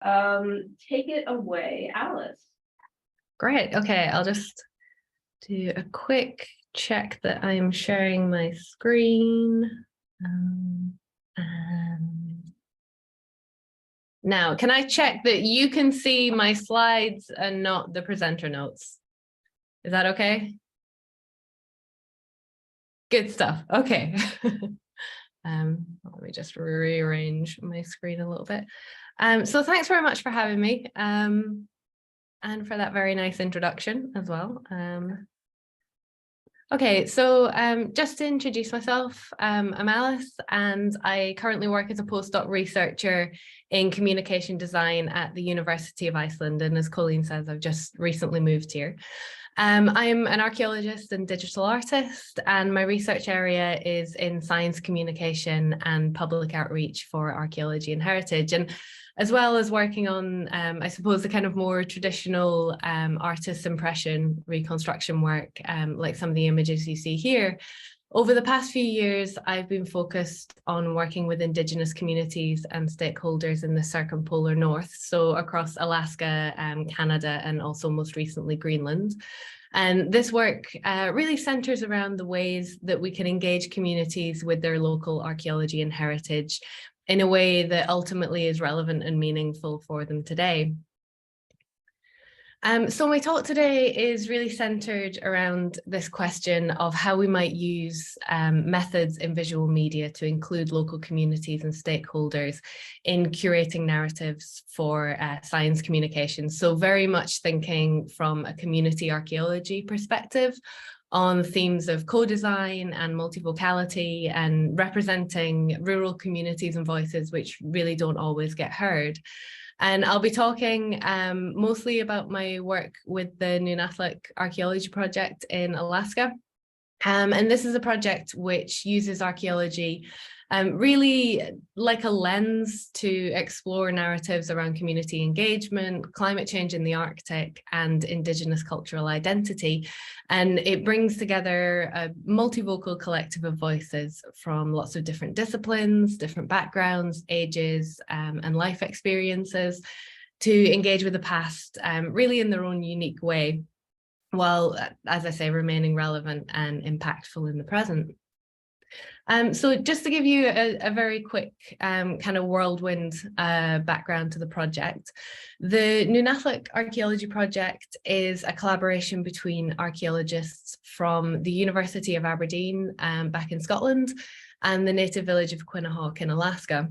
Take it away, Alice. Great. Okay, I'll just do a quick check that I'm sharing my screen. Now, can I check that you can see my slides and not the presenter notes? Is that okay? Good stuff. Okay. Let me just rearrange my screen a little bit. So thanks very much for having me and for that very nice introduction as well. Okay, so just to introduce myself, I'm Alice and I currently work as a postdoc researcher in communication design at the University of Iceland. And as Colleen says, I've just recently moved here. I'm an archaeologist and digital artist, and my research area is in science communication and public outreach for archaeology and heritage. And as well as working on, I suppose, the kind of more traditional artist impression reconstruction work, like some of the images you see here. Over the past few years, I've been focused on working with Indigenous communities and stakeholders in the circumpolar north, so across Alaska, Canada, and also most recently Greenland. And this work really centers around the ways that we can engage communities with their local archaeology and heritage in a way that ultimately is relevant and meaningful for them today. So my talk today is really centered around this question of how we might use methods in visual media to include local communities and stakeholders in curating narratives for science communication. So very much thinking from a community archaeology perspective on themes of co-design and multivocality and representing rural communities and voices which really don't always get heard. And I'll be talking mostly about my work with the Nunatsiaq Archaeology Project in Alaska. And this is a project which uses archaeology really like a lens to explore narratives around community engagement, climate change in the Arctic, and Indigenous cultural identity. And it brings together a multivocal collective of voices from lots of different disciplines, different backgrounds, ages, and life experiences to engage with the past, really in their own unique way, while, as I say, remaining relevant and impactful in the present. So just to give you a very quick kind of whirlwind background to the project, the Nunatsiaq Archaeology Project is a collaboration between archaeologists from the University of Aberdeen back in Scotland and the native village of Quinnahock in Alaska.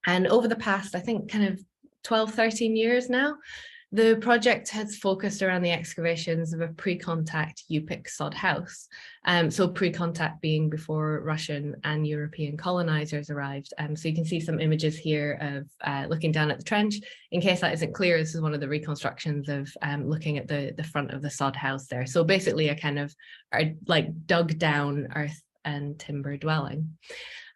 And over the past, I think, kind of 12, 13 years now, the project has focused around the excavations of a pre-contact Yupik sod house. So pre-contact being before Russian and European colonizers arrived. So you can see some images here of looking down at the trench. In case that isn't clear, this is one of the reconstructions of looking at the front of the sod house there. So basically a kind of like dug down earth and timber dwelling.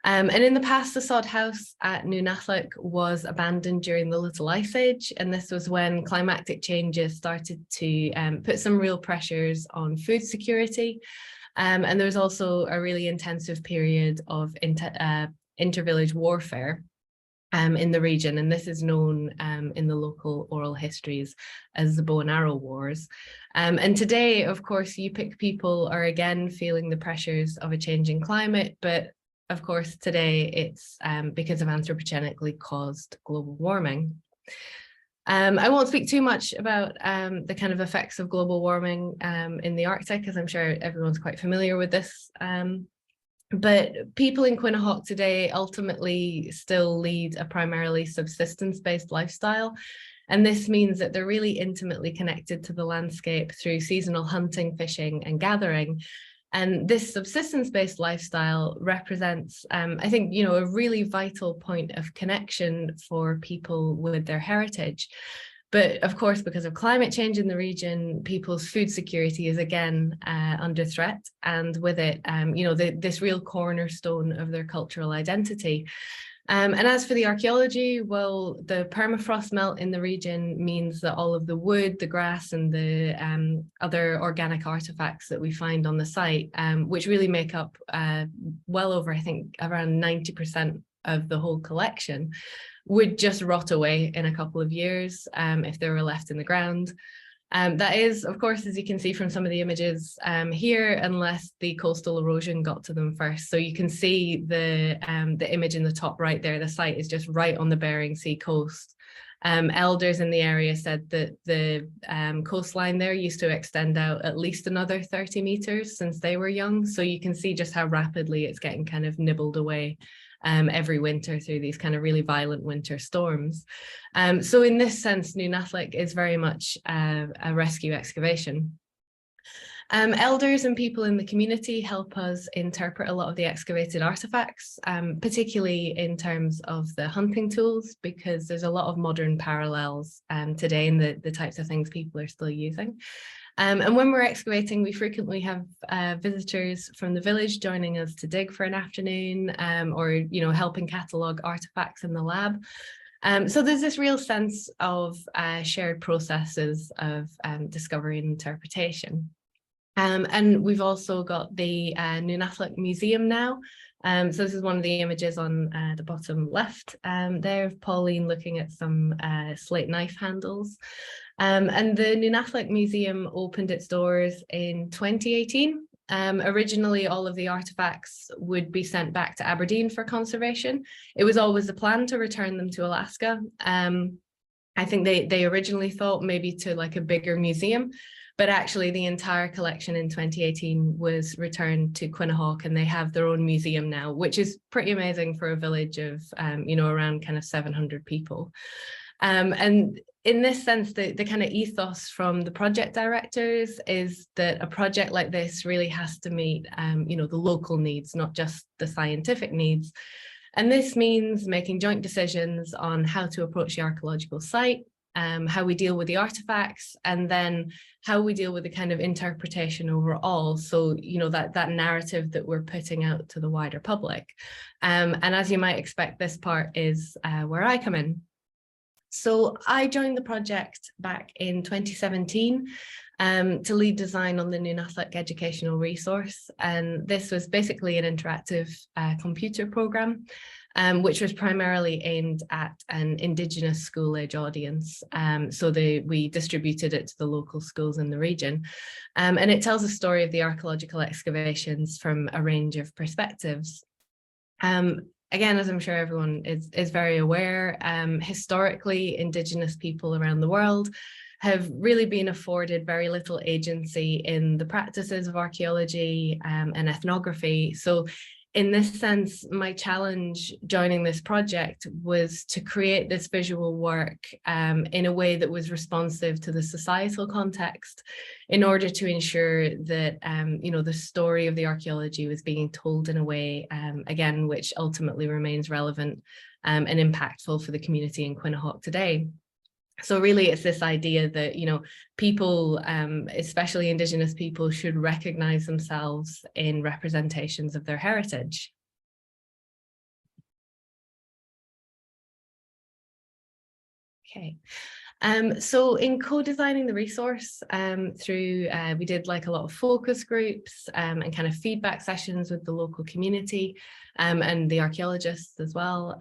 And in the past, the sod house at Nunatsiaq was abandoned during the Little Ice Age, and this was when climatic changes started to put some real pressures on food security. And there was also a really intensive period of inter-village warfare in the region, and this is known in the local oral histories as the Bow and Arrow Wars. And today, of course, Yupik people are again feeling the pressures of a changing climate, but of course, today it's because of anthropogenically caused global warming. I won't speak too much about the kind of effects of global warming in the Arctic, as I'm sure everyone's quite familiar with this. But people in Quinnahock today ultimately still lead a primarily subsistence-based lifestyle. And this means that they're really intimately connected to the landscape through seasonal hunting, fishing, and gathering. And this subsistence-based lifestyle represents, I think, you know, a really vital point of connection for people with their heritage. But of course, because of climate change in the region, people's food security is again under threat. And with it, you know, this real cornerstone of their cultural identity. And as for the archaeology, well, the permafrost melt in the region means that all of the wood, the grass, and the other organic artifacts that we find on the site, which really make up well over, I think, around 90% of the whole collection, would just rot away in a couple of years if they were left in the ground. That is, of course, as you can see from some of the images here, unless the coastal erosion got to them first. So you can see the image in the top right there. The site is just right on the Bering Sea coast. Elders in the area said that the coastline there used to extend out at least another 30 meters since they were young. So you can see just how rapidly it's getting kind of nibbled away every winter through these kind of really violent winter storms. So in this sense, Nunathlak is very much a rescue excavation. Elders and people in the community help us interpret a lot of the excavated artifacts, particularly in terms of the hunting tools, because there's a lot of modern parallels today in the types of things people are still using. And when we're excavating, we frequently have visitors from the village joining us to dig for an afternoon, or helping catalogue artifacts in the lab. So there's this real sense of shared processes of discovery and interpretation. And we've also got the Nunathlak Museum now. So this is one of the images on the bottom left there of Pauline looking at some slate knife handles. And the Nunathlak Museum opened its doors in 2018. Originally, all of the artifacts would be sent back to Aberdeen for conservation. It was always the plan to return them to Alaska. I think they originally thought maybe to like a bigger museum, but actually the entire collection in 2018 was returned to Quinahawk, and they have their own museum now, which is pretty amazing for a village of, around kind of 700 people. And in this sense, the kind of ethos from the project directors is that a project like this really has to meet, the local needs, not just the scientific needs. And this means making joint decisions on how to approach the archaeological site, how we deal with the artifacts, and then how we deal with the kind of interpretation overall. So, that narrative that we're putting out to the wider public. And as you might expect, this part is where I come in. So I joined the project back in 2017 to lead design on the Nunathlak educational resource. And this was basically an interactive computer program, which was primarily aimed at an Indigenous school age audience. So we distributed it to the local schools in the region. And it tells a story of the archaeological excavations from a range of perspectives. Again, as I'm sure everyone is very aware, historically, Indigenous people around the world have really been afforded very little agency in the practices of archaeology and ethnography. So in this sense, my challenge joining this project was to create this visual work in a way that was responsive to the societal context in order to ensure that, the story of the archaeology was being told in a way, again, which ultimately remains relevant and impactful for the community in Quinahawk today. So really, it's this idea that, people, especially Indigenous people, should recognize themselves in representations of their heritage. Okay. So in co-designing the resource we did like a lot of focus groups and kind of feedback sessions with the local community and the archaeologists as well.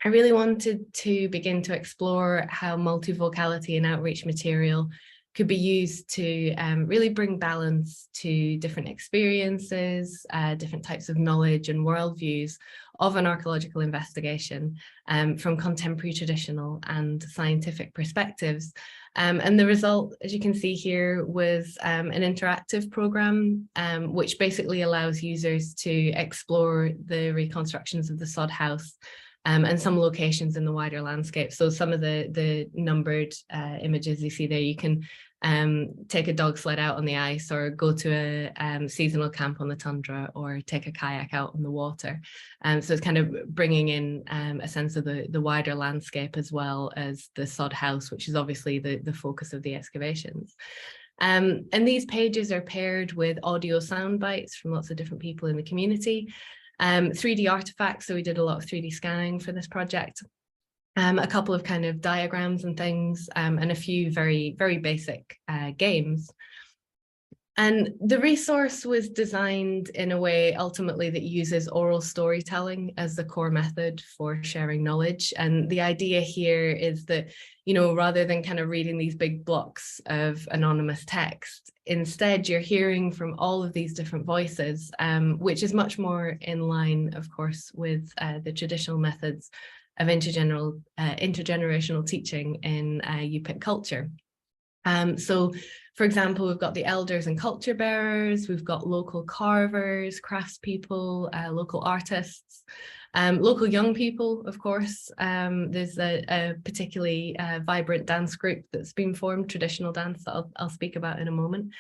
I really wanted to begin to explore how multivocality and outreach material could be used to really bring balance to different experiences, different types of knowledge and worldviews of an archaeological investigation from contemporary, traditional and scientific perspectives. And the result, as you can see here, was an interactive program, which basically allows users to explore the reconstructions of the sod house and some locations in the wider landscape. So some of the numbered images you see there, you can take a dog sled out on the ice, or go to a seasonal camp on the tundra, or take a kayak out on the water. So it's kind of bringing in a sense of the wider landscape, as well as the sod house, which is obviously the focus of the excavations. And these pages are paired with audio sound bites from lots of different people in the community. 3D artifacts, so we did a lot of 3D scanning for this project, a couple of kind of diagrams and things, and a few very, very basic games. And the resource was designed in a way ultimately that uses oral storytelling as the core method for sharing knowledge. And the idea here is that, rather than kind of reading these big blocks of anonymous text, instead you're hearing from all of these different voices, which is much more in line, of course, with the traditional methods of intergenerational teaching in Yupik culture. So, for example, we've got the elders and culture bearers, we've got local carvers, craftspeople, local artists, local young people, of course. There's a particularly vibrant dance group that's been formed, traditional dance, that I'll speak about in a moment.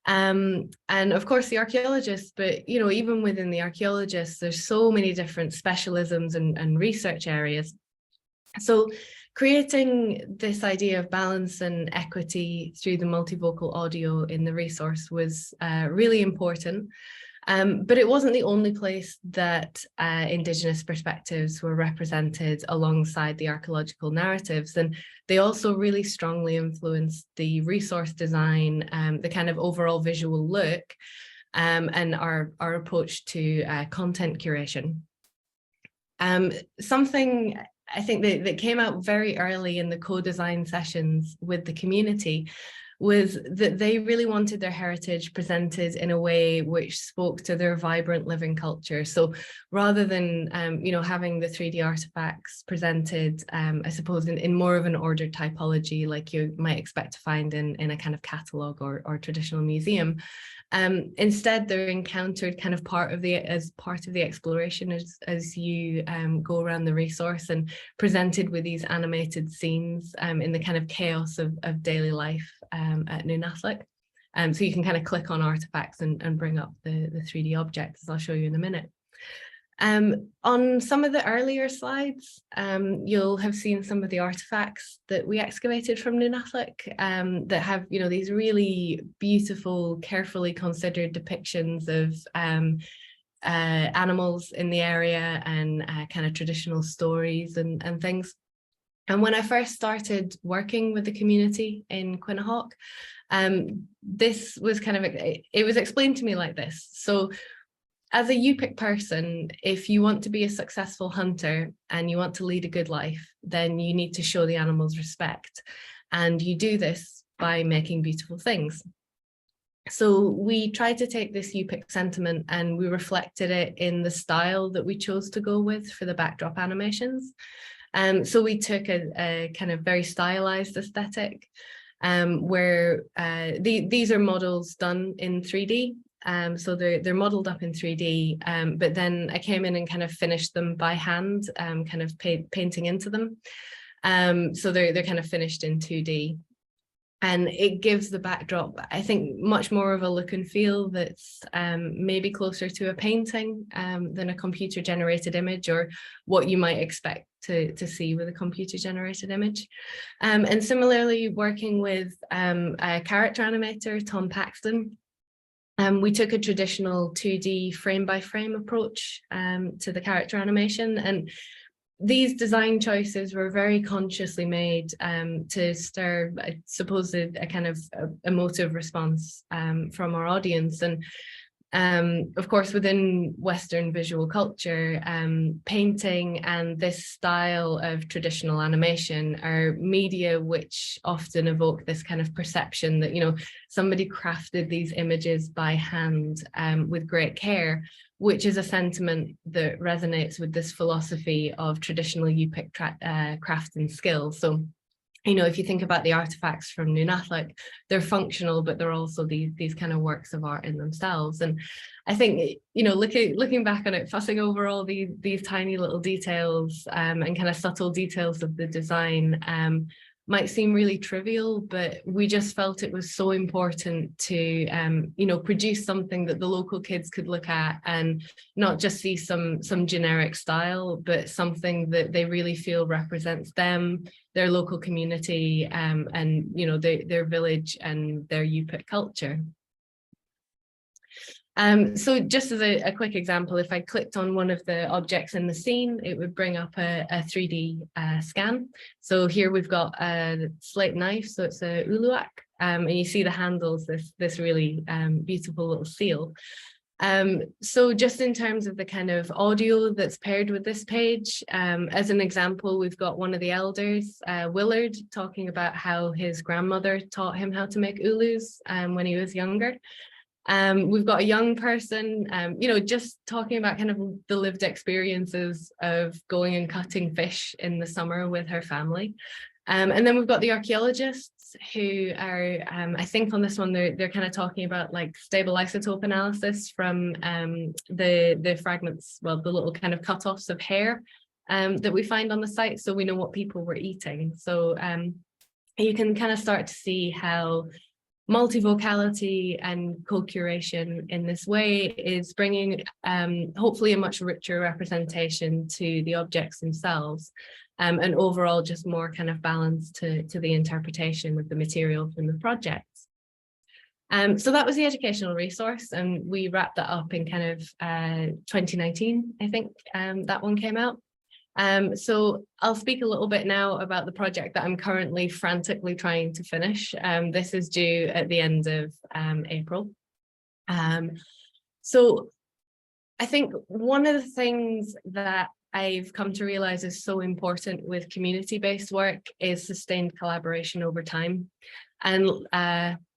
And of course the archaeologists, but even within the archaeologists, there's so many different specialisms and research areas. So creating this idea of balance and equity through the multivocal audio in the resource was really important. But it wasn't the only place that Indigenous perspectives were represented alongside the archaeological narratives. And they also really strongly influenced the resource design, the kind of overall visual look, and our approach to content curation. Something I think that came out very early in the co-design sessions with the community was that they really wanted their heritage presented in a way which spoke to their vibrant living culture. So rather than, having the 3D artifacts presented, I suppose, in more of an ordered typology, like you might expect to find in a kind of catalogue or traditional museum, instead they're encountered kind of as part of the exploration as you go around the resource, and presented with these animated scenes in the kind of chaos of daily life at Nunathlik. So you can kind of click on artifacts and bring up the 3D objects, as I'll show you in a minute. On some of the earlier slides, you'll have seen some of the artifacts that we excavated from Nunathlik that have, these really beautiful, carefully considered depictions of animals in the area and kind of traditional stories and things. And when I first started working with the community in Quinahawk, this was it was explained to me like this. So as a Yupik person, if you want to be a successful hunter and you want to lead a good life, then you need to show the animals respect. And you do this by making beautiful things. So we tried to take this Yupik sentiment and we reflected it in the style that we chose to go with for the backdrop animations. So we took a kind of very stylized aesthetic, where these are models done in 3D. So they're modeled up in 3D, but then I came in and kind of finished them by hand, kind of painting into them. So they're kind of finished in 2D. And it gives the backdrop, I think, much more of a look and feel that's maybe closer to a painting than a computer generated image, or what you might expect to see with a computer generated image. And similarly, working with a character animator, Tom Paxton, we took a traditional 2D frame by frame approach to the character animation. And these design choices were very consciously made to stir, I suppose, a kind of emotive response from our audience. And of course, within Western visual culture, painting and this style of traditional animation are media which often evoke this kind of perception that, somebody crafted these images by hand with great care, which is a sentiment that resonates with this philosophy of traditional Yupik craft and skill. So, if you think about the artifacts from Nunathlik, they're functional, but they're also these kind of works of art in themselves. And I think, looking back on it, fussing over all these tiny little details and kind of subtle details of the design might seem really trivial, but we just felt it was so important to, produce something that the local kids could look at and not just see some generic style, but something that they really feel represents them, their local community, and their village and their Yupik culture. So just as a quick example, if I clicked on one of the objects in the scene, it would bring up a 3D scan. So here we've got a slate knife, so it's a uluak, and you see the handles, this really beautiful little seal. So just in terms of the kind of audio that's paired with this page, as an example, we've got one of the elders, Willard, talking about how his grandmother taught him how to make ulus when he was younger. We've got a young person, you know, just talking about kind of the lived experiences of going and cutting fish in the summer with her family. And then we've got the archaeologists who are, I think on this one, they're kind of talking about like stable isotope analysis from the fragments, well, the little kind of cut-offs of hair that we find on the site, so we know what people were eating. So you can kind of start to see how multivocality and co-curation in this way is bringing hopefully a much richer representation to the objects themselves, and overall just more kind of balance to the interpretation of the material from the project. So that was the educational resource, and we wrapped that up in kind of 2019, I think that one came out. So I'll speak a little bit now about the project that I'm currently frantically trying to finish. This is due at the end of April. So I think one of the things that I've come to realize is so important with community-based work is sustained collaboration over time. And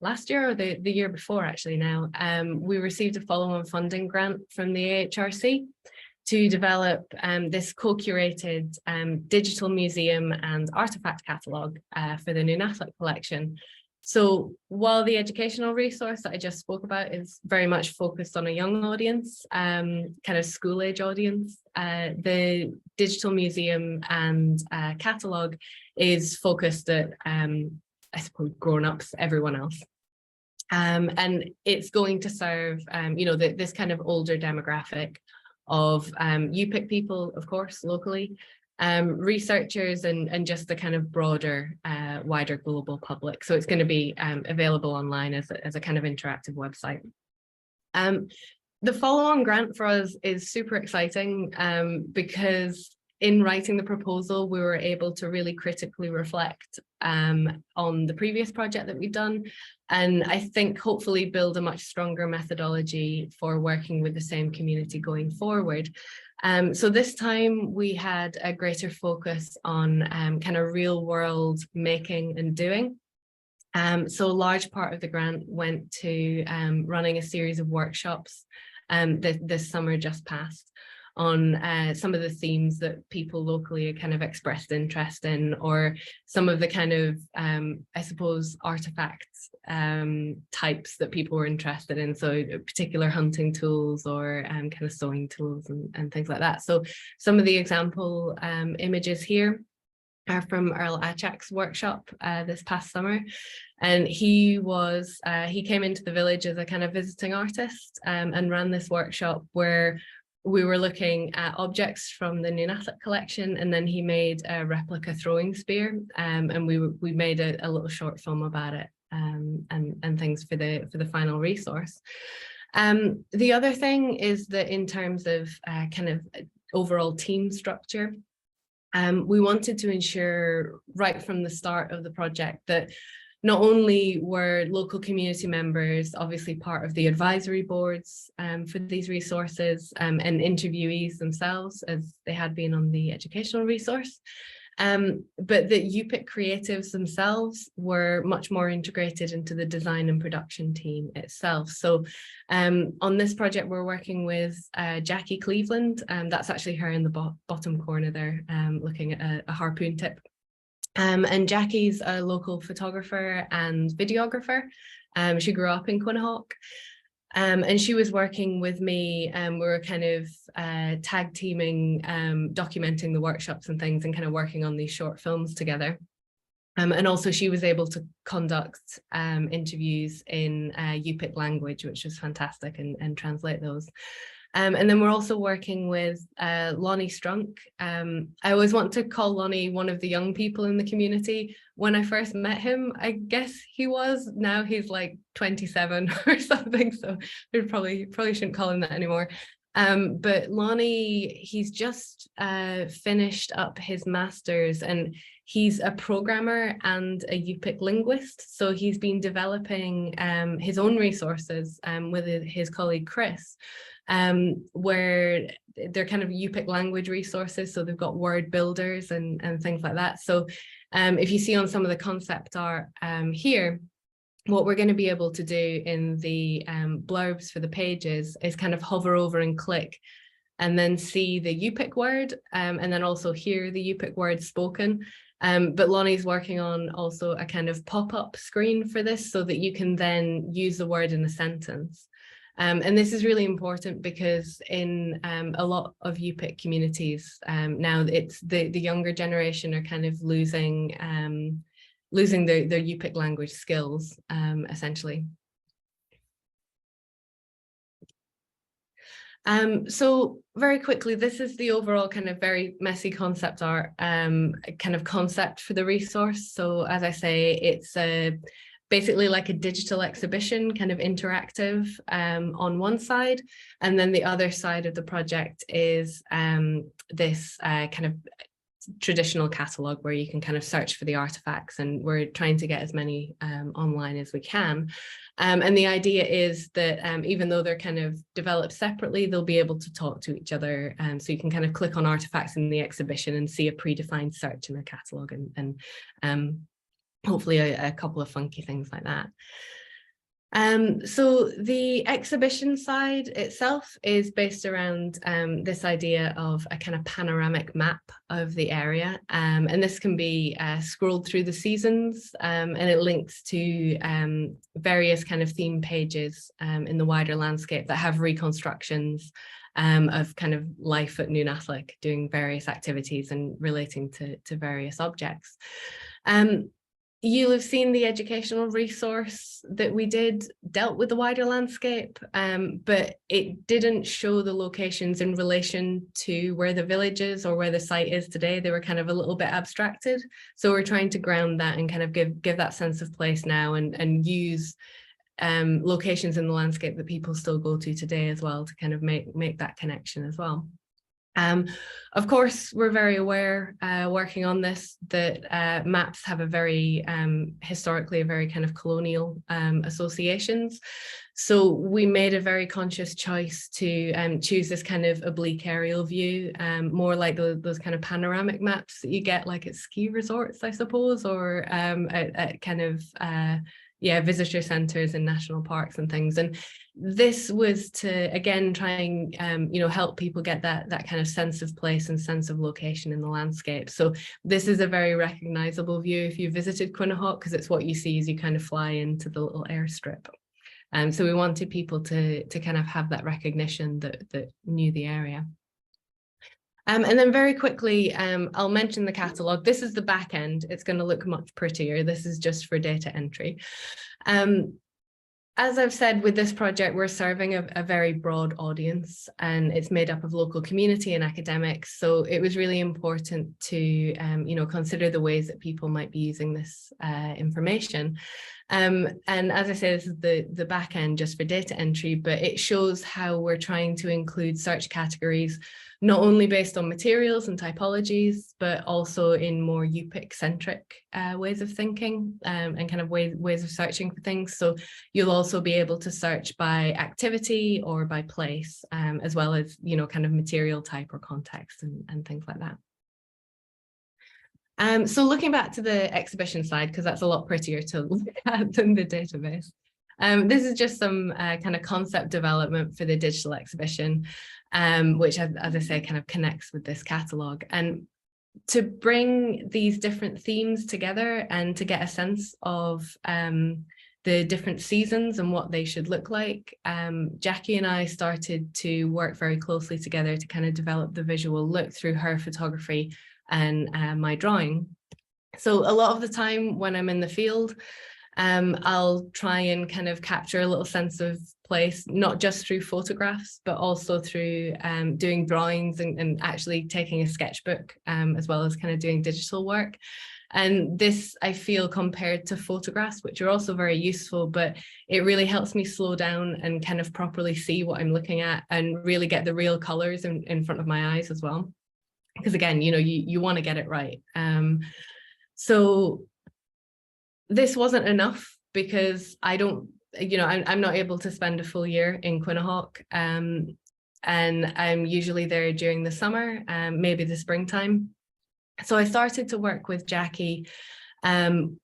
last year, or the year before actually now, we received a follow-on funding grant from the AHRC to develop this co-curated digital museum and artifact catalogue for the Nunatak collection. So while the educational resource that I just spoke about is very much focused on a young audience, kind of school age audience, the digital museum and catalogue is focused at, I suppose, grown-ups, everyone else. And it's going to serve, you know, this kind of older demographic of UPIC people, of course, locally, researchers, and just the kind of broader, wider global public. So it's going to be available online as a kind of interactive website. The follow-on grant for us is super exciting because in writing the proposal, we were able to really critically reflect on the previous project that we've done, and I think hopefully build a much stronger methodology for working with the same community going forward. So this time we had a greater focus on kind of real world making and doing. So a large part of the grant went to running a series of workshops this summer just passed on some of the themes that people locally kind of expressed interest in, or some of the kind of, I suppose, artifacts types that people were interested in. So particular hunting tools or kind of sewing tools and things like that. So some of the example images here are from Earl Achak's workshop this past summer. And he came into the village as a kind of visiting artist and ran this workshop where we were looking at objects from the Nunatak collection, and then he made a replica throwing spear, and we made a little short film about it, and things for the final resource. The other thing is that in terms of kind of overall team structure, we wanted to ensure right from the start of the project that not only were local community members obviously part of the advisory boards for these resources and interviewees themselves, as they had been on the educational resource, but that UPIC creatives themselves were much more integrated into the design and production team itself. So on this project, we're working with Jackie Cleveland, that's actually her in the bottom corner there, looking at a harpoon tip. And Jackie's a local photographer and videographer. She grew up in Quinhagh. And she was working with me, and we were kind of tag teaming, documenting the workshops and things, and kind of working on these short films together. And also she was able to conduct interviews in UPIC language, which was fantastic, and translate those. And then we're also working with Lonnie Strunk. I always want to call Lonnie one of the young people in the community. When I first met him, I guess he was, now he's like 27 or something, so we probably shouldn't call him that anymore. But Lonnie, he's just finished up his master's, and he's a programmer and a Yupik linguist. So he's been developing his own resources with his colleague Chris, where they're kind of Yupik language resources. So they've got word builders and things like that. So if you see on some of the concept art here, what we're going to be able to do in the blurbs for the pages is kind of hover over and click and then see the Yupik word and then also hear the Yupik word spoken. But Lonnie's working on also a kind of pop-up screen for this so that you can then use the word in a sentence. And this is really important because in a lot of Yupik communities now, it's the younger generation are kind of losing their Yupik language skills, essentially. So very quickly, this is the overall kind of very messy concept art kind of concept for the resource. So as I say, it's basically like a digital exhibition, kind of interactive on one side. And then the other side of the project is this kind of traditional catalogue where you can kind of search for the artifacts, and we're trying to get as many online as we can. And the idea is that even though they're kind of developed separately, they'll be able to talk to each other. So you can kind of click on artifacts in the exhibition and see a predefined search in the catalogue and hopefully a couple of funky things like that. So the exhibition side itself is based around this idea of a kind of panoramic map of the area. And this can be scrolled through the seasons, and it links to various kind of theme pages in the wider landscape that have reconstructions of kind of life at Nunathlak, doing various activities and relating to various objects. You'll have seen the educational resource that we dealt with the wider landscape, but it didn't show the locations in relation to where the village is or where the site is today. They were kind of a little bit abstracted. So we're trying to ground that and kind of give that sense of place now and use locations in the landscape that people still go to today as well to kind of make that connection as well. Of course, we're very aware working on this that maps have a very historically a very kind of colonial associations. So we made a very conscious choice to choose this kind of oblique aerial view, more like those kind of panoramic maps that you get like at ski resorts, I suppose, or at kind of visitor centres and national parks and things. And this was to again try and help people get that kind of sense of place and sense of location in the landscape. So this is a very recognizable view if you visited Quinnahock, because it's what you see as you kind of fly into the little airstrip. So we wanted people to kind of have that recognition that knew the area. And then very quickly, I'll mention the catalogue. This is the back end. It's going to look much prettier. This is just for data entry. As I've said, with this project, we're serving a very broad audience, and it's made up of local community and academics. So it was really important to, consider the ways that people might be using this information. And as I say, this is the back end just for data entry, but it shows how we're trying to include search categories, not only based on materials and typologies, but also in more Yupik-centric ways of thinking and kind of ways of searching for things. So you'll also be able to search by activity or by place, as well as, kind of material type or context and things like that. So looking back to the exhibition side, because that's a lot prettier to look at than the database. This is just some kind of concept development for the digital exhibition, which, as I say, kind of connects with this catalogue. And to bring these different themes together and to get a sense of the different seasons and what they should look like, Jackie and I started to work very closely together to kind of develop the visual look through her photography and my drawing. So a lot of the time when I'm in the field, I'll try and kind of capture a little sense of place, not just through photographs, but also through doing drawings and actually taking a sketchbook, as well as kind of doing digital work. And this, I feel, compared to photographs, which are also very useful, but it really helps me slow down and kind of properly see what I'm looking at and really get the real colors in front of my eyes as well. Because again, you want to get it right. So this wasn't enough because I don't, I'm not able to spend a full year in Quinahawk. And I'm usually there during the summer, maybe the springtime. So I started to work with Jackie,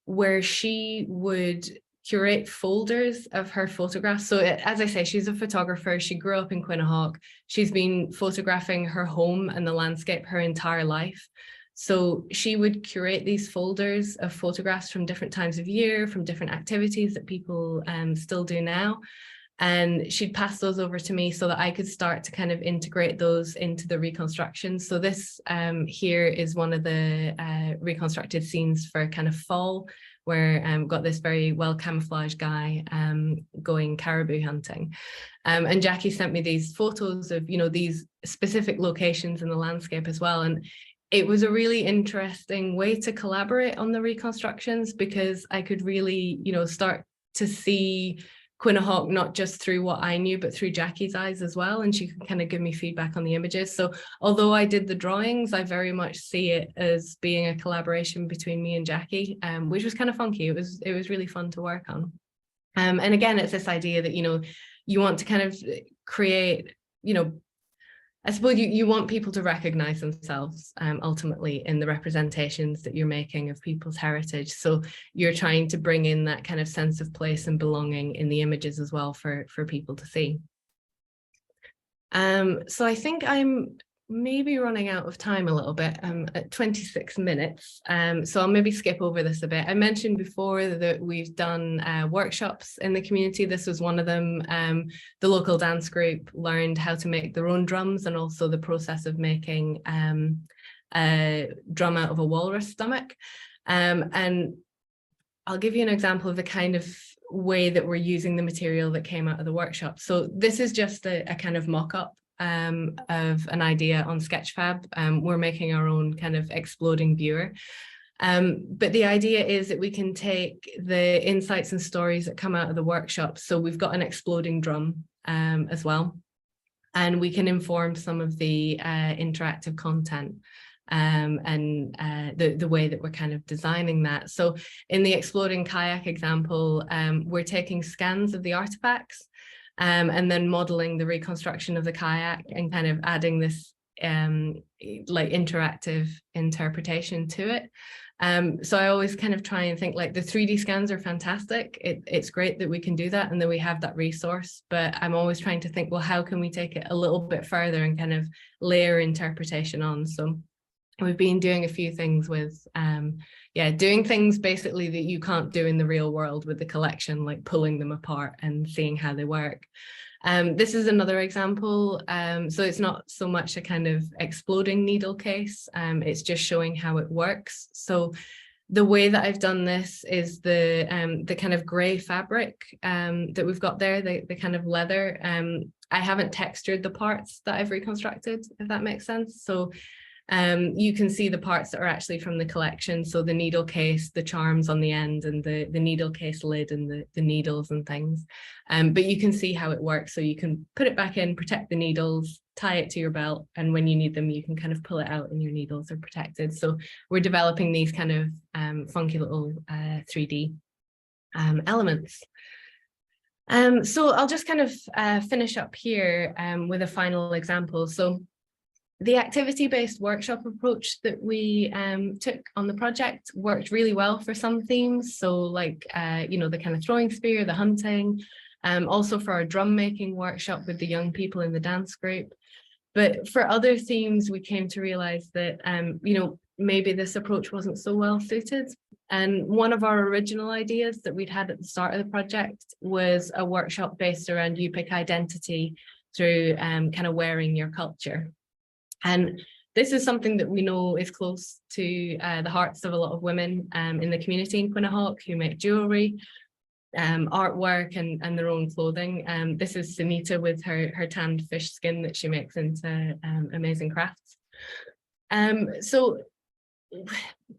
where she would curate folders of her photographs. So as I say, she's a photographer. She grew up in Quinahawk. She's been photographing her home and the landscape her entire life. So she would curate these folders of photographs from different times of year, from different activities that people still do now. And she'd pass those over to me so that I could start to kind of integrate those into the reconstruction. So this here is one of the reconstructed scenes for kind of fall, where got this very well camouflaged guy going caribou hunting. And Jackie sent me these photos of, these specific locations in the landscape as well. And it was a really interesting way to collaborate on the reconstructions, because I could really, start to see Quinahawk not just through what I knew, but through Jackie's eyes as well. And she could kind of give me feedback on the images. So although I did the drawings, I very much see it as being a collaboration between me and Jackie, which was kind of funky. It was really fun to work on. And again, it's this idea that, you want to kind of create, I suppose you want people to recognize themselves ultimately in the representations that you're making of people's heritage. So you're trying to bring in that kind of sense of place and belonging in the images as well for people to see. So I think I'm maybe running out of time a little bit. At 26 minutes. So I'll maybe skip over this a bit. I mentioned before that we've done workshops in the community. This was one of them. The local dance group learned how to make their own drums, and also the process of making a drum out of a walrus stomach. And I'll give you an example of the kind of way that we're using the material that came out of the workshop. So this is just a kind of mock-up of an idea on Sketchfab. We're making our own kind of exploding viewer. But the idea is that we can take the insights and stories that come out of the workshop. So we've got an exploding drum as well. And we can inform some of the interactive content and the way that we're kind of designing that. So in the exploding kayak example, we're taking scans of the artifacts and then modeling the reconstruction of the kayak and kind of adding this like interactive interpretation to it. So I always kind of try and think like the 3D scans are fantastic. It's great that we can do that and that we have that resource, but I'm always trying to think, well, how can we take it a little bit further and kind of layer interpretation on? So we've been doing a few things with, doing things basically that you can't do in the real world with the collection, like pulling them apart and seeing how they work. This is another example. So it's not so much a kind of exploding needle case. It's just showing how it works. So the way that I've done this is the kind of gray fabric that we've got there, the kind of leather. I haven't textured the parts that I've reconstructed, if that makes sense. So you can see the parts that are actually from the collection. So the needle case, the charms on the end, and the needle case lid and the needles and things. But you can see how it works. So you can put it back in, protect the needles, tie it to your belt, and when you need them, you can kind of pull it out and your needles are protected. So we're developing these kind of funky little 3D elements. So I'll just kind of finish up here with a final example. So the activity-based workshop approach that we took on the project worked really well for some themes. So like, the kind of throwing spear, the hunting, also for our drum making workshop with the young people in the dance group. But for other themes, we came to realize that, maybe this approach wasn't so well suited. And one of our original ideas that we'd had at the start of the project was a workshop based around Yupik identity through kind of wearing your culture. And this is something that we know is close to the hearts of a lot of women in the community in Quinahawk who make jewelry, artwork and their own clothing. This is Sunita with her tanned fish skin that she makes into amazing crafts. So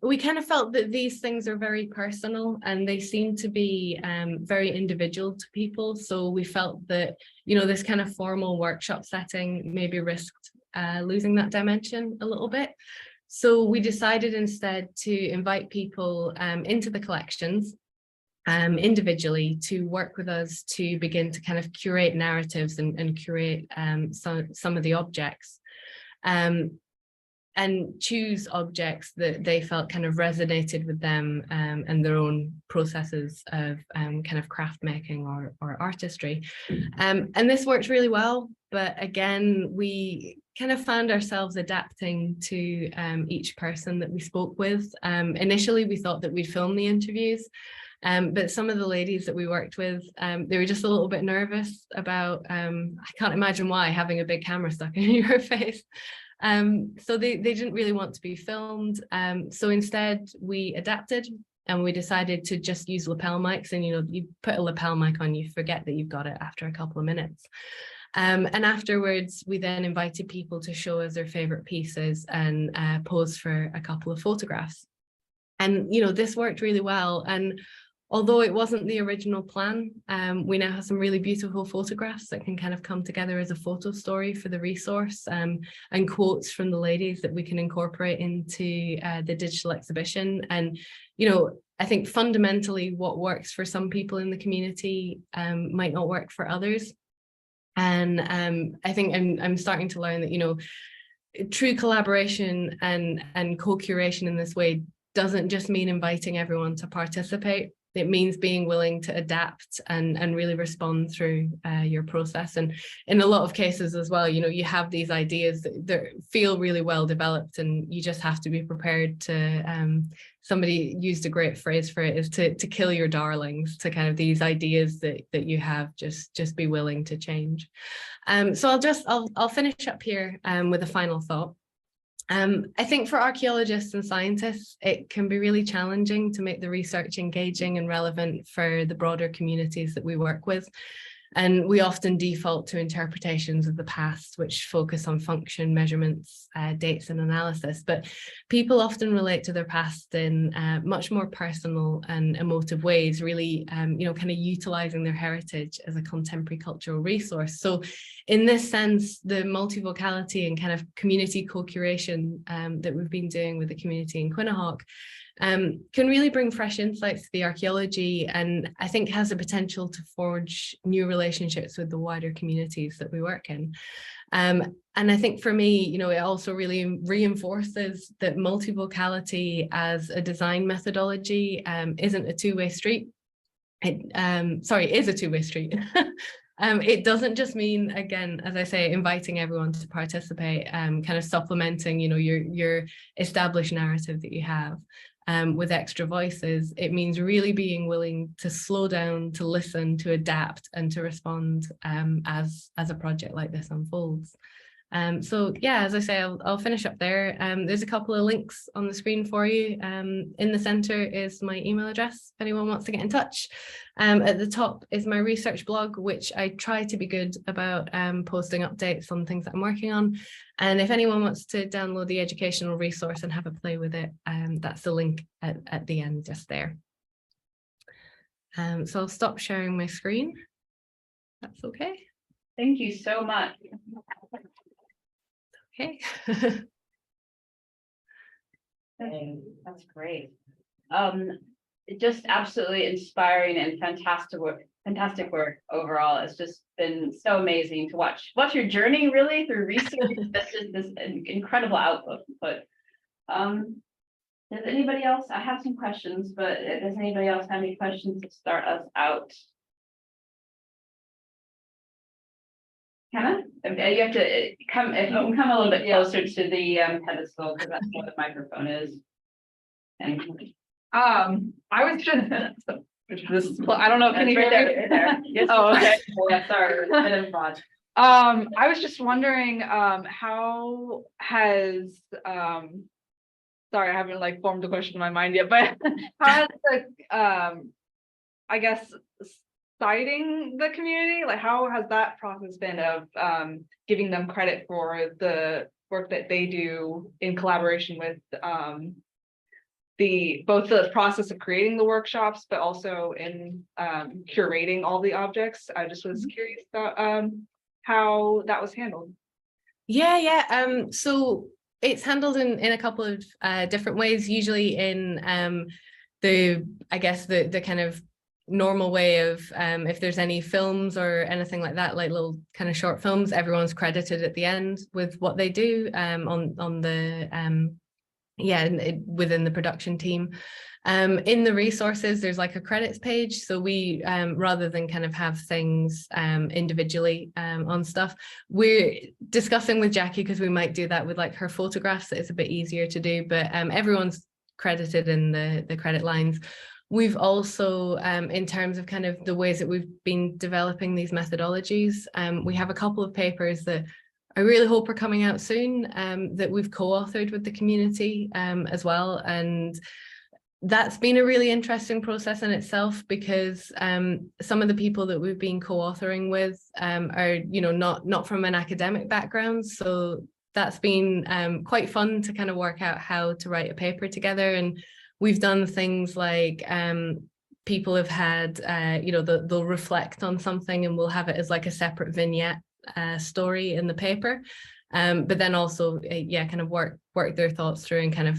we kind of felt that these things are very personal and they seem to be very individual to people. So we felt that, you know, this kind of formal workshop setting maybe risked losing that dimension a little bit. So we decided instead to invite people into the collections individually to work with us to begin to kind of curate narratives and curate some of the objects. And choose objects that they felt kind of resonated with them and their own processes of kind of craft making or artistry. And this worked really well, but again, we kind of found ourselves adapting to each person that we spoke with. Initially, we thought that we'd film the interviews, but some of the ladies that we worked with, they were just a little bit nervous about, I can't imagine why, having a big camera stuck in your face. So they didn't really want to be filmed. So instead we adapted and we decided to just use lapel mics, and you know, you put a lapel mic on, you forget that you've got it after a couple of minutes. And afterwards, we then invited people to show us their favorite pieces and pose for a couple of photographs. And, you know, this worked really well. And although it wasn't the original plan, we now have some really beautiful photographs that can kind of come together as a photo story for the resource, and quotes from the ladies that we can incorporate into the digital exhibition. And, you know, I think fundamentally what works for some people in the community might not work for others. And I think I'm starting to learn that, you know, true collaboration and co-curation in this way doesn't just mean inviting everyone to participate. It means being willing to adapt and really respond through your process. And in a lot of cases as well, you know, you have these ideas that feel really well developed, and you just have to be prepared to, somebody used a great phrase for it, is to kill your darlings, to kind of these ideas that you have, just be willing to change. So I'll finish up here with a final thought. I think for archaeologists and scientists, it can be really challenging to make the research engaging and relevant for the broader communities that we work with. And we often default to interpretations of the past, which focus on function, measurements, dates and analysis. But people often relate to their past in much more personal and emotive ways, really, you know, kind of utilizing their heritage as a contemporary cultural resource. So in this sense, the multivocality and kind of community co-curation that we've been doing with the community in Quinahawk can really bring fresh insights to the archaeology, and I think has the potential to forge new relationships with the wider communities that we work in. And I think for me, you know, it also really reinforces that multivocality as a design methodology isn't a two-way street. It is a two-way street. It doesn't just mean, again, as I say, inviting everyone to participate, kind of supplementing, you know, your established narrative that you have. With extra voices. It means really being willing to slow down, to listen, to adapt, and to respond as a project like this unfolds. So yeah, as I say, I'll finish up there. There's a couple of links on the screen for you. In the center is my email address if anyone wants to get in touch. At the top is my research blog, which I try to be good about posting updates on things that I'm working on. And if anyone wants to download the educational resource and have a play with it, that's the link at the end just there. So I'll stop sharing my screen. That's okay. Thank you so much. Okay. That's great. Just absolutely inspiring and fantastic work overall. It's just been so amazing to watch your journey really through research. This is this incredible output. Does anybody else? I have some questions, but does anybody else have any questions to start us out? Hannah, you have to come. If you can come a little bit closer to the pedestal, because that's where the microphone is. And I was just I don't know. Can you hear me? Right there. Yes, Oh, okay. Yeah, sorry. Bit of broad. I was just wondering, how has sorry, I haven't like formed a question in my mind yet, but how has the I guess citing the community, like how has that process been of giving them credit for the work that they do in collaboration with both the process of creating the workshops, but also in curating all the objects. I just was curious about how that was handled. Yeah. So it's handled in a couple of different ways, usually in I guess the kind of normal way of if there's any films or anything like that, like little kind of short films, everyone's credited at the end with what they do on the within the production team. In the resources, there's like a credits page. So we, rather than kind of have things individually on stuff, we're discussing with Jackie, because we might do that with like her photographs. It's a bit easier to do, but everyone's credited in the credit lines. We've also, in terms of kind of the ways that we've been developing these methodologies, we have a couple of papers that I really hope are coming out soon, that we've co-authored with the community as well. And that's been a really interesting process in itself, because some of the people that we've been co-authoring with are, not from an academic background. So that's been quite fun to kind of work out how to write a paper together. And we've done things like people have had, they'll reflect on something and we'll have it as like a separate vignette story in the paper, but then also kind of work their thoughts through and kind of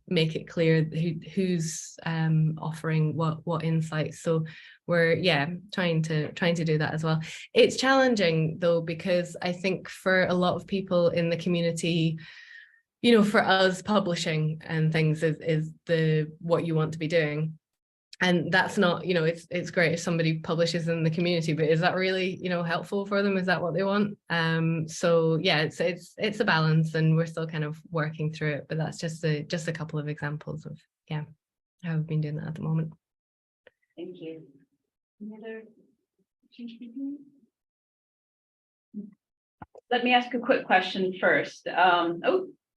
make it clear who's offering what insights. So we're trying to do that as well. It's challenging though, because I think for a lot of people in the community, for us, publishing and things is what you want to be doing. And that's not, it's great if somebody publishes in the community, but is that really, helpful for them? Is that what they want? So yeah, it's a balance, and we're still kind of working through it. But that's just a couple of examples of how we've been doing that at the moment. Thank you. Any other questions? Let me ask a quick question first.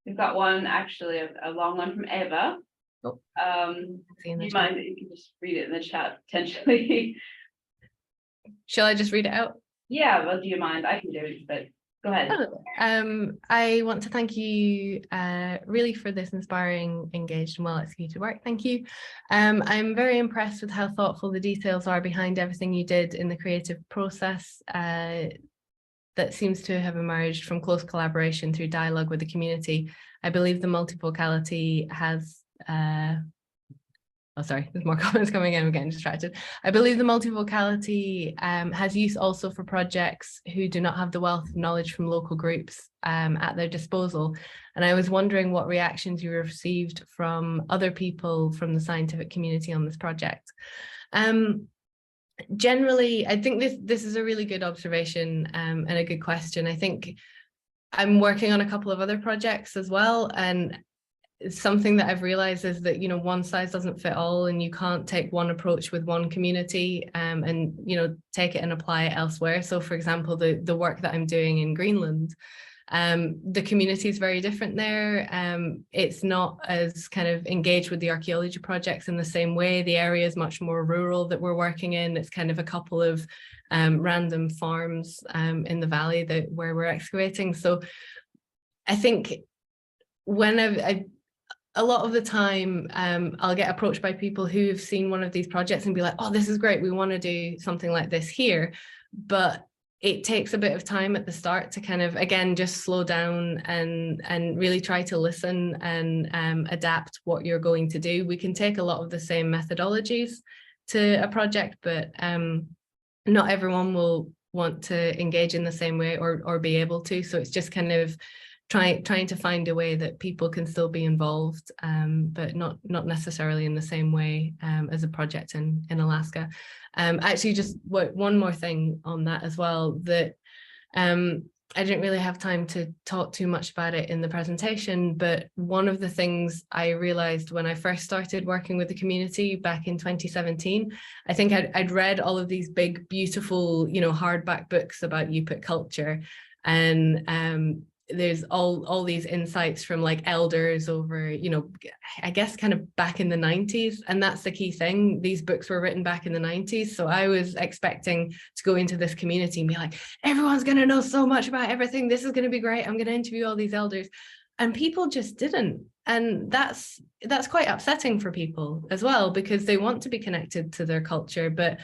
We've got one actually, a long one from Eva. Do you mind if you can just read it in the chat potentially? Shall I just read it out? Yeah, well, do you mind? I can do it, but go ahead. I want to thank you really for this inspiring, engaged and well-executed work. Thank you. I'm very impressed with how thoughtful the details are behind everything you did in the creative process that seems to have emerged from close collaboration through dialogue with the community. I believe the multivocality has there's more comments coming in, I'm getting distracted. I believe the multivocality has use also for projects who do not have the wealth of knowledge from local groups at their disposal. And I was wondering what reactions you received from other people from the scientific community on this project. Generally, I think this is a really good observation and a good question. I think I'm working on a couple of other projects as well, and something that I've realized is that, one size doesn't fit all, and you can't take one approach with one community and, take it and apply it elsewhere. So for example, the work that I'm doing in Greenland, the community is very different there. It's not as kind of engaged with the archaeology projects in the same way. The area is much more rural that we're working in. It's kind of a couple of random farms in the valley where we're excavating. So I think when a lot of the time, I'll get approached by people who've seen one of these projects and be like, oh, this is great, we want to do something like this here. But it takes a bit of time at the start to kind of, again, just slow down and really try to listen and adapt what you're going to do. We can take a lot of the same methodologies to a project, but not everyone will want to engage in the same way or be able to. So it's just kind of trying to find a way that people can still be involved, but not necessarily in the same way as a project in Alaska. Actually, just one more thing on that as well, that I didn't really have time to talk too much about it in the presentation, but one of the things I realized when I first started working with the community back in 2017, I think I'd read all of these big, beautiful, hardback books about Yupik culture, and there's all these insights from like elders over, I guess kind of back in the 90s. And that's the key thing. These books were written back in the 90s. So I was expecting to go into this community and be like, everyone's going to know so much about everything. This is going to be great. I'm going to interview all these elders. And people just didn't. And that's quite upsetting for people as well, because they want to be connected to their culture, but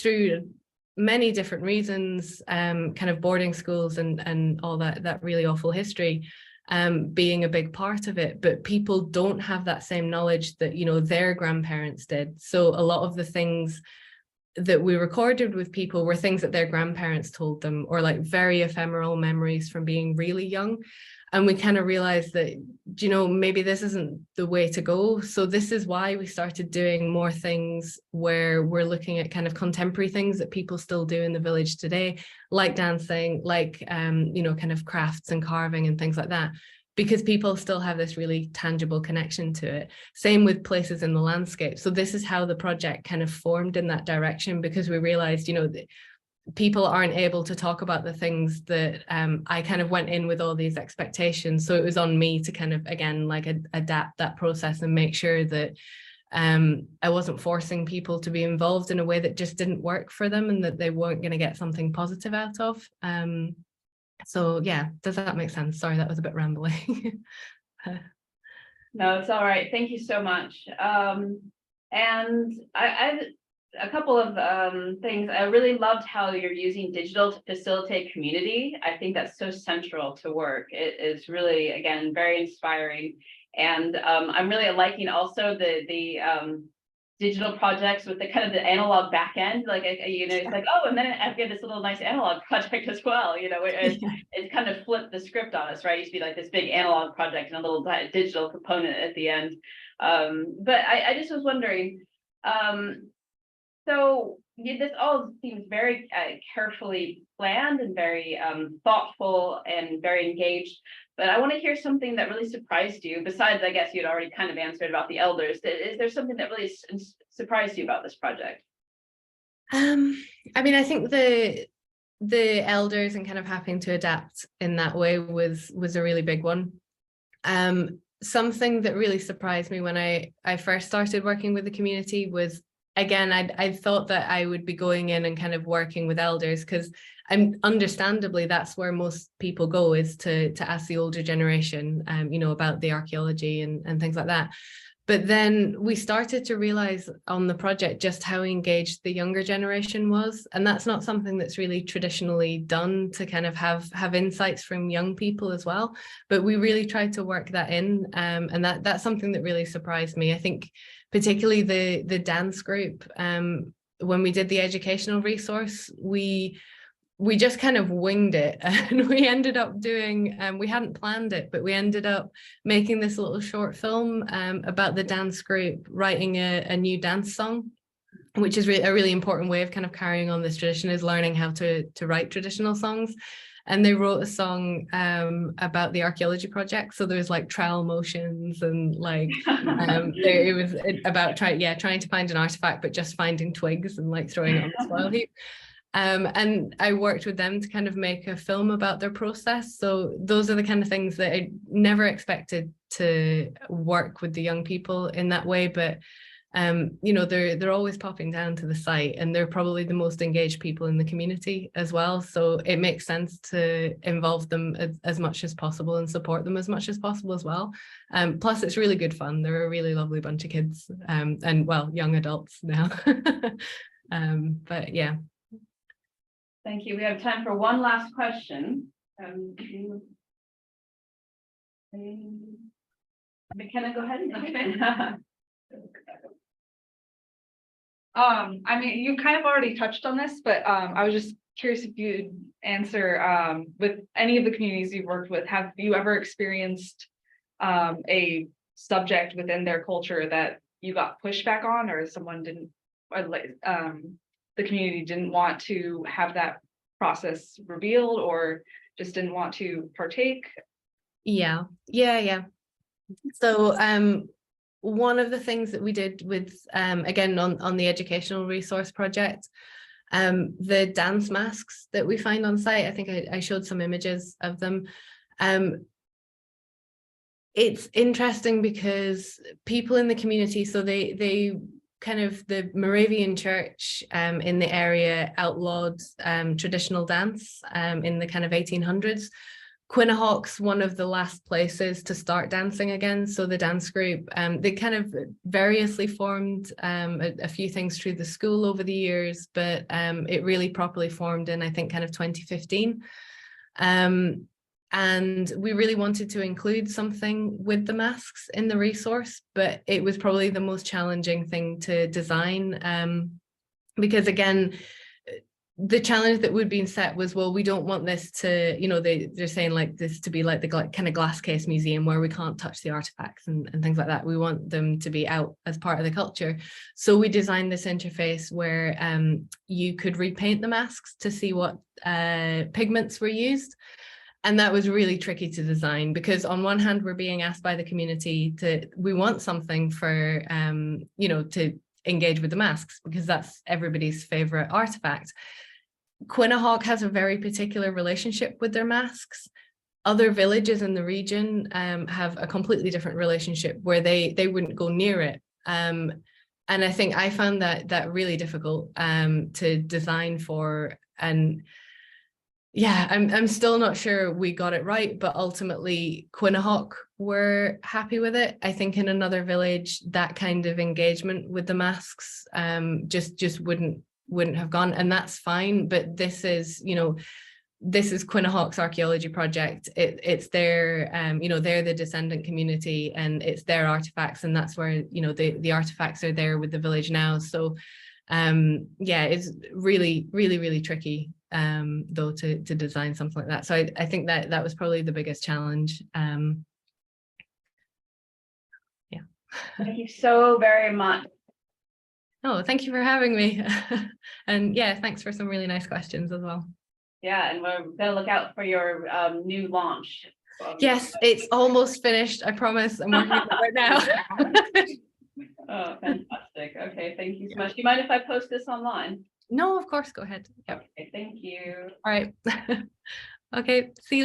through many different reasons, kind of boarding schools and all that really awful history being a big part of it, but people don't have that same knowledge that their grandparents did. So a lot of the things that we recorded with people were things that their grandparents told them, or like very ephemeral memories from being really young. And we kind of realized that, maybe this isn't the way to go. So this is why we started doing more things where we're looking at kind of contemporary things that people still do in the village today, like dancing, like, kind of crafts and carving and things like that, because people still have this really tangible connection to it. Same with places in the landscape. So this is how the project kind of formed in that direction, because we realized, people aren't able to talk about the things that I kind of went in with all these expectations. So it was on me to kind of, again, like adapt that process and make sure that I wasn't forcing people to be involved in a way that just didn't work for them and that they weren't going to get something positive out of. So yeah, does that make sense? Sorry, that was a bit rambling. No, it's all right. Thank you so much. And I a couple of things. I really loved how you're using digital to facilitate community. I think that's so central to work. It is really, again, very inspiring. And I'm really liking also the digital projects with the kind of the analog back end, like, it's like, oh, and then I've got this little nice analog project as well, it's kind of flipped the script on us, right? It used to be like this big analog project and a little digital component at the end. But I just was wondering, so this all seems very carefully planned and very thoughtful and very engaged. But I want to hear something that really surprised you, besides, I guess you'd already kind of answered about the elders. Is there something that really surprised you about this project? I mean, I think the elders and kind of having to adapt in that way was a really big one. Something that really surprised me when I first started working with the community was, again, I thought that I would be going in and kind of working with elders, because understandably that's where most people go, is to ask the older generation, about the archaeology and things like that. But then we started to realize on the project just how engaged the younger generation was. And that's not something that's really traditionally done, to kind of have insights from young people as well. But we really tried to work that in. And that's something that really surprised me. I think particularly the dance group, when we did the educational resource, we just kind of winged it, and we ended up doing, we hadn't planned it, but we ended up making this little short film about the dance group writing a new dance song, which is a really important way of kind of carrying on this tradition, is learning how to write traditional songs. And they wrote a song about the archaeology project. So there was like trowel motions and like, it was about trying to find an artifact, but just finding twigs and like throwing it on the spoil heap. And I worked with them to kind of make a film about their process. So those are the kind of things that I never expected to work with the young people in that way. But, they're always popping down to the site, and they're probably the most engaged people in the community as well. So it makes sense to involve them as much as possible and support them as much as possible as well. Plus, it's really good fun. They're a really lovely bunch of kids, and well, young adults now. But yeah. Thank you. We have time for one last question. McKenna, go ahead. Okay. I mean, you kind of already touched on this, but I was just curious if you'd answer, with any of the communities you've worked with, have you ever experienced a subject within their culture that you got pushback on, or someone didn't, or the community didn't want to have that process revealed, or just didn't want to partake? Yeah. So one of the things that we did with, again, on the educational resource project, the dance masks that we find on site, I think I showed some images of them. It's interesting because people in the community, so they kind of, the Moravian church in the area outlawed traditional dance in the kind of 1800s. Quinnahock's one of the last places to start dancing again. So the dance group, they kind of variously formed a few things through the school over the years, but it really properly formed in, I think, kind of 2015. And we really wanted to include something with the masks in the resource, but it was probably the most challenging thing to design, because again, the challenge that would be set was, well, we don't want this to, you know, they're saying like this to be like the kind of glass case museum where we can't touch the artifacts and things like that. We want them to be out as part of the culture. So we designed this interface where you could repaint the masks to see what pigments were used. And that was really tricky to design, because on one hand, we're being asked by the community we want something for, you know, to engage with the masks, because that's everybody's favorite artifact. Quinnahock has a very particular relationship with their masks. Other villages in the region have a completely different relationship where they wouldn't go near it. And I think I found that really difficult to design for. And yeah, I'm still not sure we got it right, but ultimately Quinnahock were happy with it. I think in another village, that kind of engagement with the masks just wouldn't have gone, and that's fine. But this is, you know, this is Quinnahock's archaeology project. It's their, you know, they're the descendant community, and it's their artifacts, and that's where, you know, the artifacts are there with the village now. So yeah, it's really, really, really tricky though to design something like that. So I think that was probably the biggest challenge. Yeah. Thank you so very much. Oh, thank you for having me. And yeah, thanks for some really nice questions as well. Yeah, and we're gonna look out for your new launch. Yes, it's almost finished, I promise. I'm working on it right now. Oh, fantastic. Okay, thank you so much. Do you mind if I post this online? No, of course, go ahead. Yep. Okay, thank you. All right. Okay, see you later.